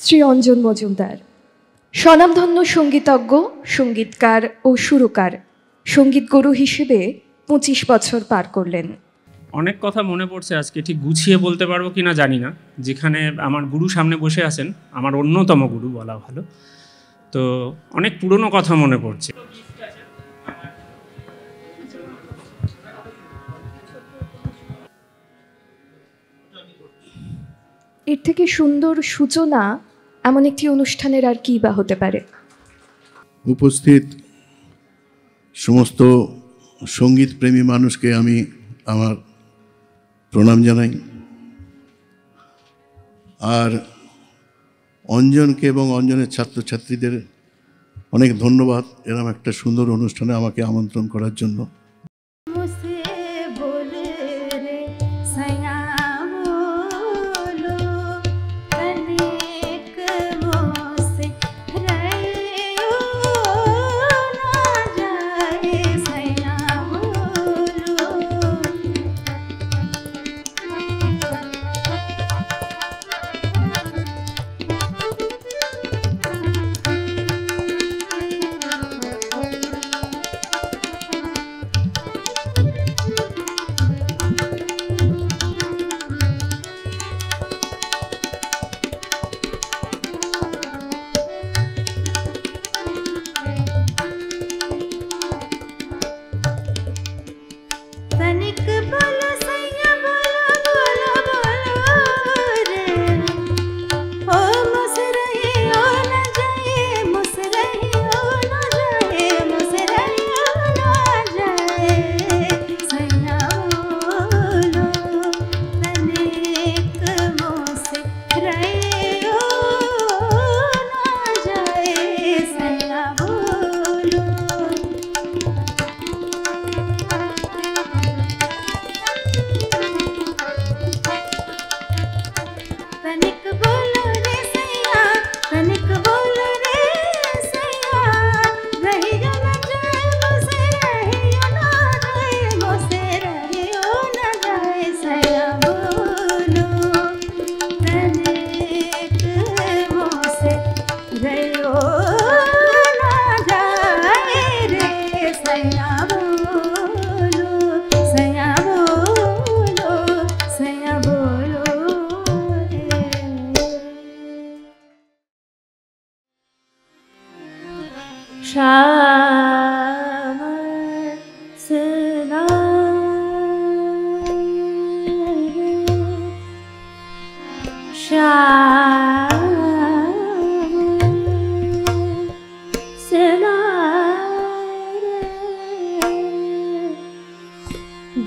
শ্রী অঞ্জন মজুমদার স্বনামধন্য সঙ্গীতজ্ঞ, সঙ্গীতকার ও সুরকার, সঙ্গীত গুরু হিসেবে 25 বছর পার করলেন। অনেক কথা মনে পড়ছে আজকে, ঠিক গুছিয়ে বলতে পারবো কিনা জানি না। যেখানে আমার গুরু সামনে বসে আছেন, আমার অন্যতম গুরু বলা ভালো, তো অনেক পুরনো কথা মনে পড়ছে। এর থেকে সুন্দর সূচনা এমন একটি অনুষ্ঠানের আর কি বা হতে পারে। উপস্থিত সমস্ত সঙ্গীত প্রেমী মানুষকে আমি আমার প্রণাম জানাই, আর অঞ্জনকে এবং অঞ্জনের ছাত্রছাত্রীদের অনেক ধন্যবাদ এরকম একটা সুন্দর অনুষ্ঠানে আমাকে আমন্ত্রণ করার জন্য।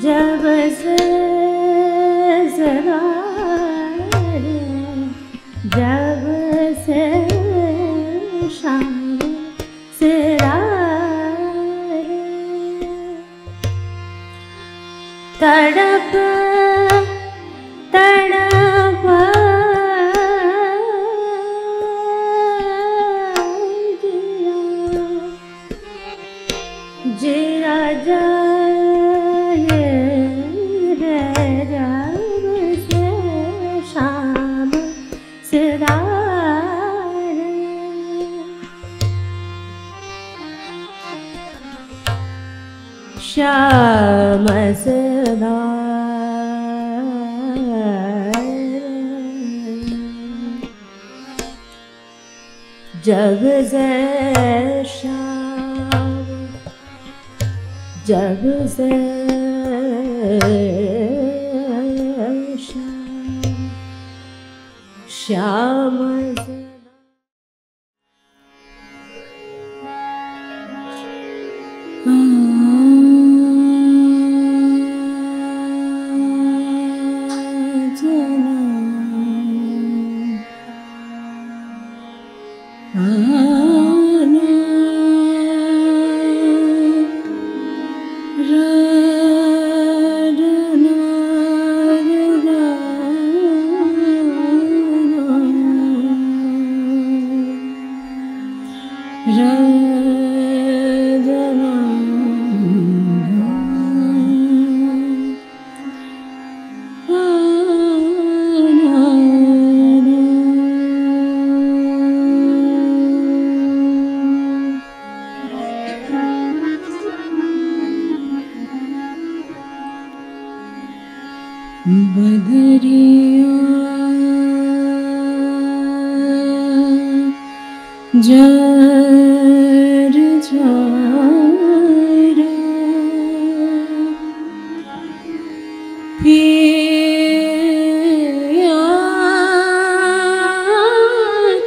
जब से जब से शाम से तड़प तड़प जिया जाए जब से शाम से शाम से जब से शाम जब से शाम से ঝর ঝর পিয়া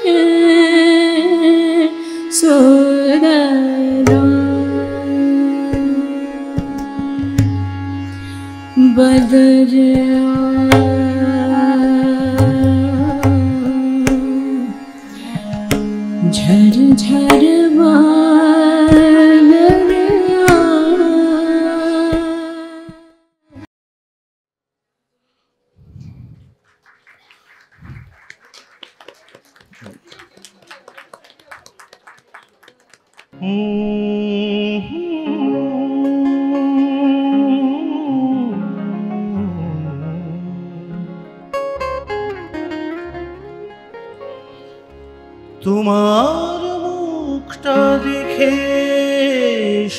কে সুদরা बदरिया झर झर बदरिया তোমার মুখটা দেখে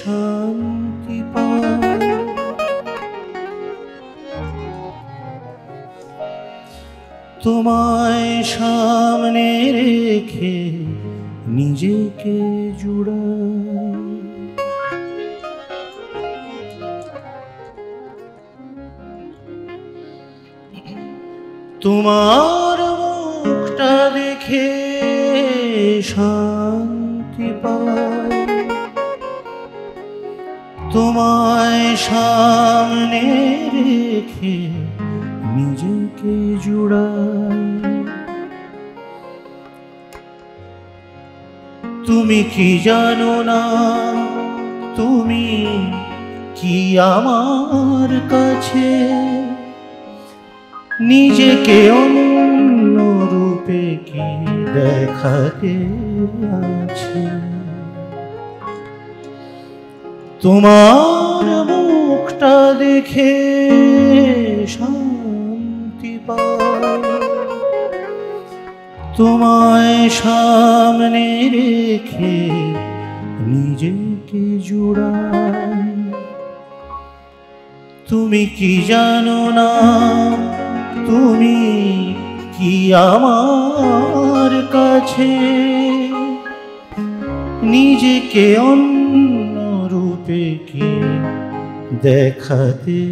শান্তি পাই, তোমায় সামনে রেখে নিজেকে জুড়াই। তোমার মুখটা দেখে শান্তি পাই, তোমায় সামনে রেখে নিজেকে জুড়াই। তুমি কি জানো না, তুমি কি আমার কাছে নিজেকে অন্য রূপে কি দেখাতে আছে। তোমার মুখটা দেখে শান্তি পাই, তোমায় সামনে রেখে নিজেকে জুড়াই। তুমি কি জানো না, তুমি কি আমার কাছে নিজেকে অন্য রূপে কি দেখাতে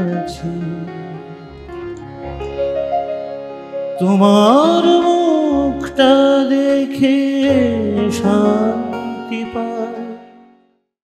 আছে। তোমার মুখটা দেখে শান্তি